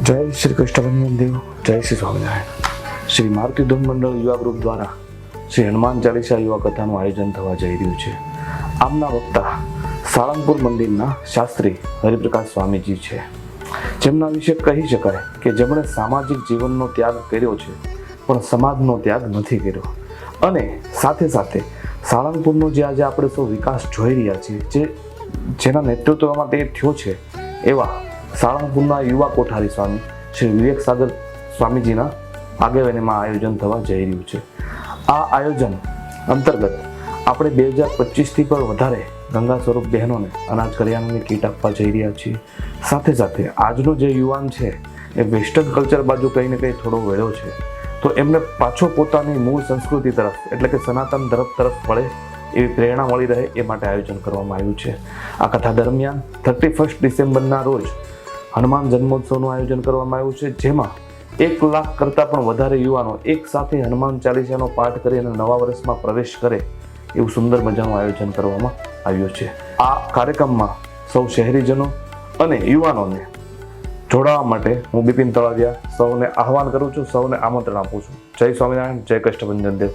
જય શ્રી કૃષ્ણ દેવ, જય શ્રી સ્વામિનારાયણ। શ્રી મારુતિ ધૂન મંડળ યુવા ગ્રુપ દ્વારા શ્રી હનુમાન ચાલીસા યુવા કથાનું આયોજન થવા જઈ રહ્યું છે। આમના વક્તા સાળંગપુર મંદિરના શાસ્ત્રી હરિપ્રકાશ સ્વામીજી છે, જેમના વિશે કહી શકાય કે જેમણે સામાજિક જીવનનો ત્યાગ કર્યો છે પણ સમાજનો ત્યાગ નથી કર્યો, અને સાથે સાથે સાળંગપુરનો જે આજે આપણે સૌ વિકાસ જોઈ રહ્યા છીએ, જેના નેતૃત્વમાં તે થયો છે, એવા સાળંગપુરના યુવા કોઠારી સ્વામી શ્રી વિવેક સાગર સ્વામીજીના આગેવાનીમાં આયોજન થવા જઈ રહ્યું છે। આ આયોજન અંતર્ગત આપણે 2025થી પણ વધારે ગંગા સ્વરૂપ બહેનોને અનાજ કરિયાણાની કીટ આપવા જઈ રહ્યા છીએ। સાથે સાથે આજનો જે યુવાન છે એ વેસ્ટર્ન કલ્ચર બાજુ કંઈ ને કંઈ થોડો વળ્યો છે, તો એમને પાછો પોતાની મૂળ સંસ્કૃતિ તરફ એટલે કે સનાતન ધર્મ તરફ વળે એવી પ્રેરણા મળી રહે એ માટે આયોજન કરવામાં આવ્યું છે। આ કથા દરમિયાન 31 ડિસેમ્બરના રોજ હનુમાન જન્મોત્સવનું આયોજન કરવામાં આવ્યું છે, જેમાં 1 લાખ કરતાં પણ વધારે યુવાનો એક સાથે હનુમાન ચાલીસાનો પાઠ કરી અને નવા વર્ષમાં પ્રવેશ કરે એવું સુંદર મજાનું આયોજન કરવામાં આવ્યું છે। આ કાર્યક્રમમાં સૌ શહેરીજનો અને યુવાનોને જોડાવા માટે હું બિપિન તળાવિયા સૌને આહવાન કરું છું, સૌને આમંત્રણ આપું છું। જય સ્વામિનારાયણ, જય કષ્ટભંજન દેવ।